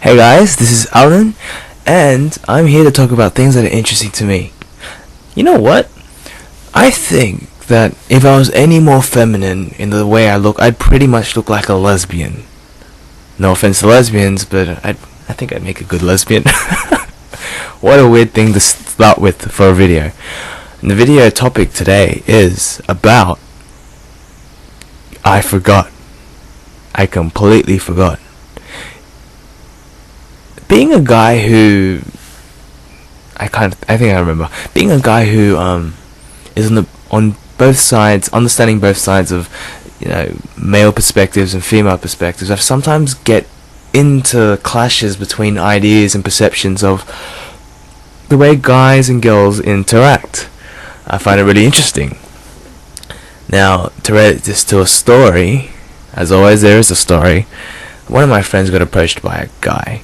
Hey guys, this is Alan, and I'm here to talk about things that are interesting to me. You know what? I think that if I was any more feminine in the way I look, I'd pretty much look like a lesbian. No offense to lesbians, but I think I'd make a good lesbian. What a weird thing to start with for a video. And the video topic today is about... I forgot. I completely forgot. Being a guy who I think I remember being a guy who is on both sides, understanding both sides of male perspectives and female perspectives. I sometimes get into clashes between ideas and perceptions of the way guys and girls interact. I find it really interesting. Now, to relate this to a story, as always there is a story. One of my friends got approached by a guy.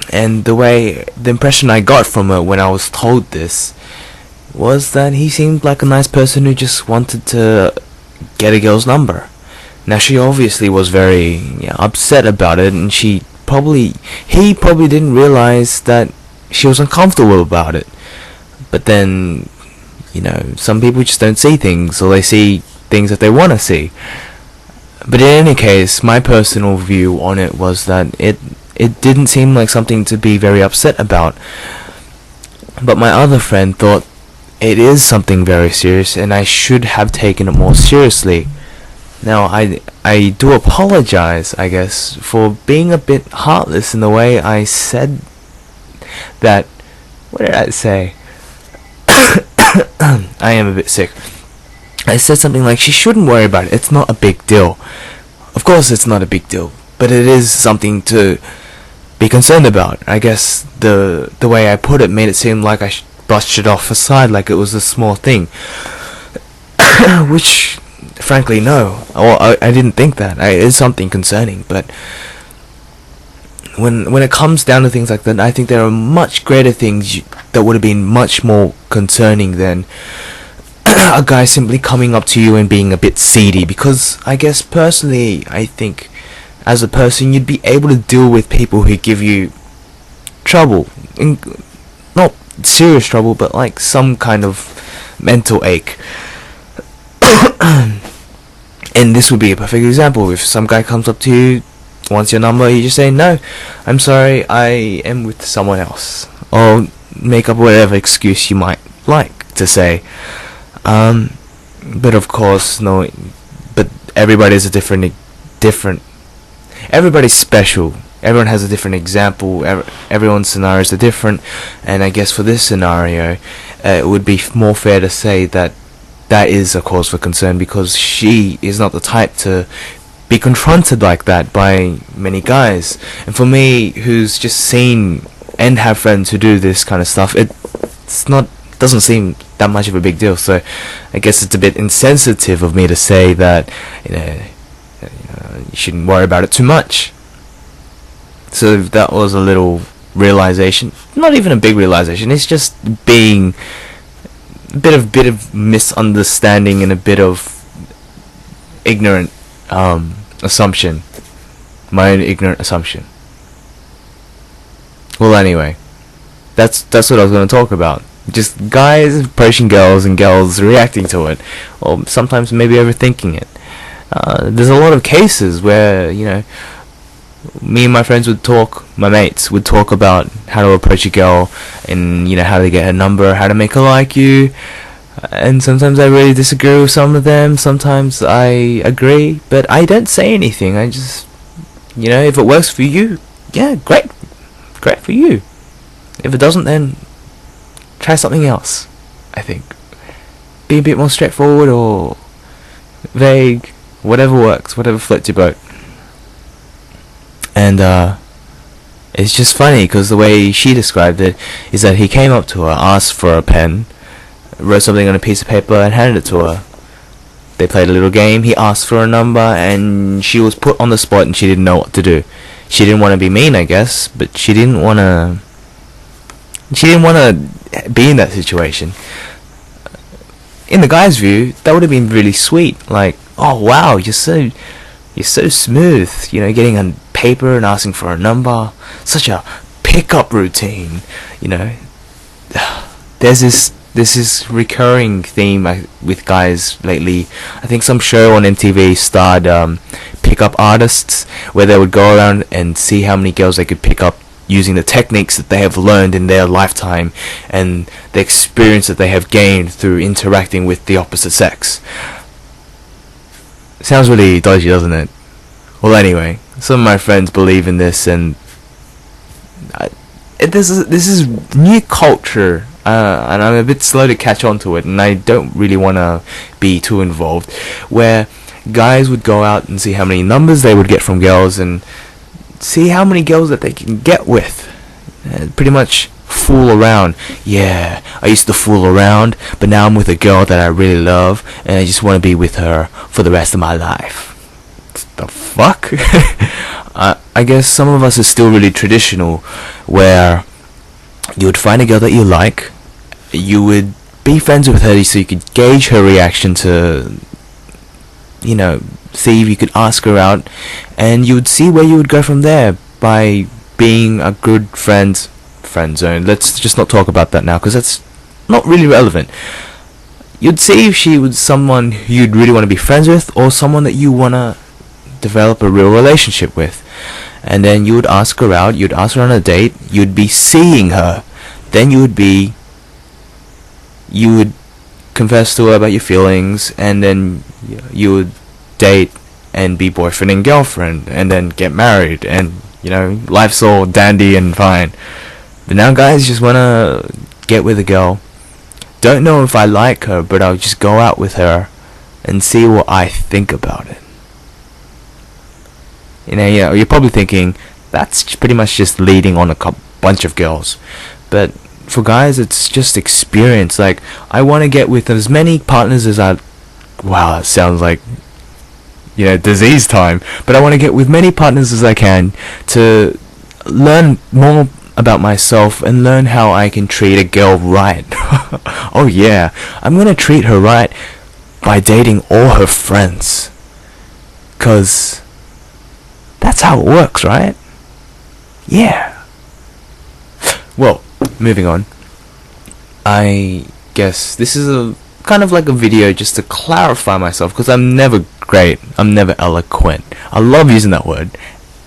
And the impression I got from it when I was told this was that he seemed like a nice person who just wanted to get a girl's number. Now she obviously was very upset about it, and he probably didn't realize that she was uncomfortable about it. But then, some people just don't see things, or they see things that they want to see. But in any case, my personal view on it was that it didn't seem like something to be very upset about. But my other friend thought it is something very serious, and I should have taken it more seriously. Now, I do apologize, I guess, for being a bit heartless in the way I said that. What did I say? I am a bit sick. I said something like, she shouldn't worry about it, it's not a big deal. Of course it's not a big deal, but it is something to be concerned about. I guess the way I put it made it seem like I brushed it off aside, like it was a small thing. Which, frankly, no. I didn't think that. It is something concerning, but when it comes down to things like that, I think there are much greater things that would have been much more concerning than a guy simply coming up to you and being a bit seedy. Because I guess personally, I think as a person you'd be able to deal with people who give you trouble, not serious trouble, but like some kind of mental ache. And this would be a perfect example. If some guy comes up to you, wants your number, you just say, no, I'm sorry, I am with someone else, or make up whatever excuse you might like to say. But of course, no. But everybody's everybody's special. Everyone has a different example. Everyone's scenarios are different, and I guess for this scenario, it would be more fair to say that is a cause for concern, because she is not the type to be confronted like that by many guys. And for me, who's just seen and have friends who do this kind of stuff, doesn't seem that much of a big deal. So I guess it's a bit insensitive of me to say that you shouldn't worry about it too much. So that was a little realization, not even a big realization, it's just being a bit of misunderstanding and a bit of ignorant assumption, my own ignorant assumption. Well, anyway, that's what I was going to talk about. Just guys approaching girls and girls reacting to it, or sometimes maybe overthinking it. There's a lot of cases where me and my friends my mates would talk about how to approach a girl, and how to get her number, how to make her like you. And sometimes I really disagree with some of them, sometimes I agree, but I don't say anything. I just, if it works for you, yeah, great for you. If it doesn't, then try something else, I think. Be a bit more straightforward or vague, whatever works, whatever floats your boat. And it's just funny, because the way she described it is that he came up to her, asked for a pen, wrote something on a piece of paper and handed it to her. They played a little game. He asked for a number, and she was put on the spot, and she didn't know what to do. She didn't want to be mean, I guess, but she didn't want to be in that situation. In the guy's view, that would have been really sweet. Like, oh wow, you're so smooth, getting a paper and asking for a number. Such a pickup routine, you know. There's this recurring theme with guys lately. I think some show on MTV starred pickup artists, where they would go around and see how many girls they could pick up using the techniques that they have learned in their lifetime and the experience that they have gained through interacting with the opposite sex. Sounds really dodgy, doesn't it? Well, anyway, some of my friends believe in this, and this is new culture, and I'm a bit slow to catch on to it, and I don't really want to be too involved, where guys would go out and see how many numbers they would get from girls and see how many girls that they can get with. Pretty much fool around. Yeah, I used to fool around, but now I'm with a girl that I really love, and I just want to be with her for the rest of my life. The fuck? I guess some of us are still really traditional, where you would find a girl that you like, you would be friends with her so you could gauge her reaction to, you know, see if you could ask her out, and you would see where you would go from there by being a good friend zone. Let's just not talk about that now, because that's not really relevant. You'd see if she was someone you'd really want to be friends with, or someone that you want to develop a real relationship with. And then you would ask her out, you'd ask her on a date, you'd be seeing her. Then you would confess to her about your feelings, and then you would date and be boyfriend and girlfriend, and then get married, and, you know, life's all dandy and fine. But now guys just wanna get with a girl. Don't know if I like her, but I'll just go out with her and see what I think about it. You know, you're probably thinking, that's pretty much just leading on a bunch of girls. But for guys, it's just experience. Like, I want to get with as many partners as I... Wow, that sounds like, you know, disease time. But I want to get with many partners as I can to learn more about myself and learn how I can treat a girl right. Oh yeah, I'm going to treat her right by dating all her friends. 'Cause that's how it works, right? Yeah. Well, moving on. I guess this is a kind of like a video just to clarify myself, because I'm never great. I'm never eloquent. I love using that word.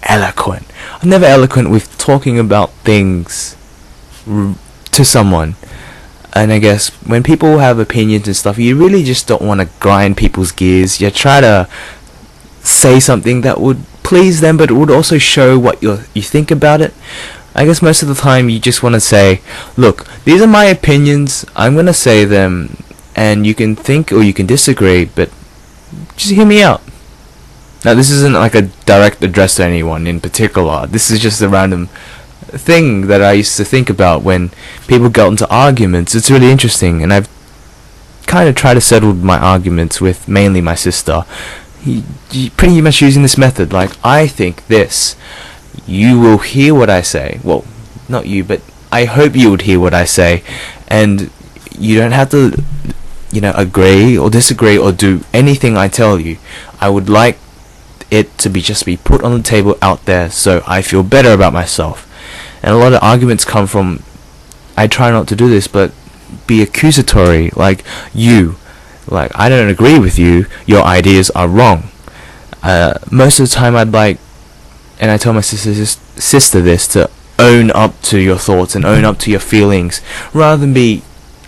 Eloquent. I'm never eloquent with talking about things to someone. And I guess when people have opinions and stuff, you really just don't want to grind people's gears. You try to say something that would please them, but it would also show what you think about it. I guess most of the time you just want to say, look, these are my opinions, I'm going to say them, and you can think or you can disagree, but just hear me out. Now, this isn't like a direct address to anyone in particular. This is just a random thing that I used to think about when people got into arguments. It's really interesting, and I've kind of tried to settle my arguments with mainly my sister. Pretty much using this method, like, I think this. You will hear what I say. Well, not you, but I hope you would hear what I say, and you don't have to, you know, agree or disagree or do anything I tell you. I would like it to be just be put on the table out there so I feel better about myself. And a lot of arguments come from, I try not to do this, but be accusatory, like, like, I don't agree with you, your ideas are wrong. Most of the time I'd like, and I tell my sister this, to own up to your thoughts and own up to your feelings, rather than be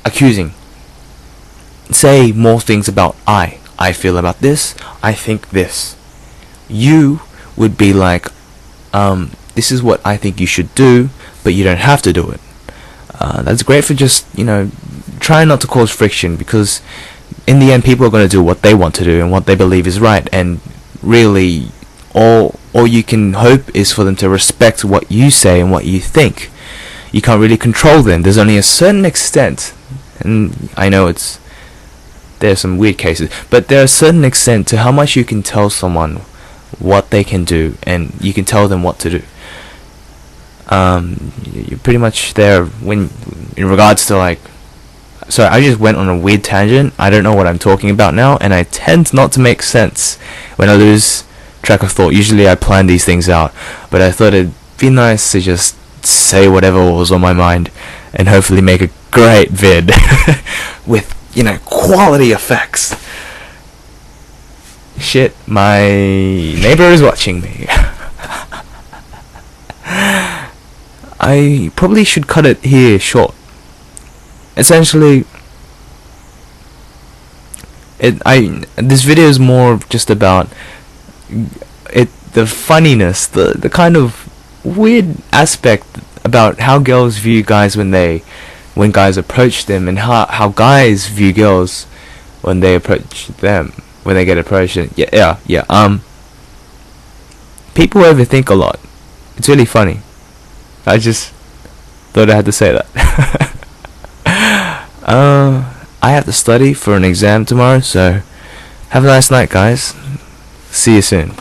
accusing. Say more things about I feel about this, I think this. You would be like, this is what I think you should do, but you don't have to do it. That's great for just, you know, trying not to cause friction, because in the end people are going to do what they want to do and what they believe is right, and really all you can hope is for them to respect what you say and what you think. You can't really control them. There's only a certain extent, and I know there's some weird cases, but there's a certain extent to how much you can tell someone what they can do, and you can tell them what to do. You're pretty much there when, in regards to, like, sorry, I just went on a weird tangent. I don't know what I'm talking about now, and I tend not to make sense when I lose track of thought. Usually I plan these things out, but I thought it'd be nice to just say whatever was on my mind and hopefully make a great vid with, you know, quality effects. Shit, my neighbor is watching me. I probably should cut it here short. Essentially, this video is more just about the funniness, the kind of weird aspect about how girls view guys when guys approach them, and how guys view girls when they approach them, when they get approached. People overthink a lot. It's really funny. I just thought I had to say that. I have to study for an exam tomorrow, so have a nice night, guys. See you soon.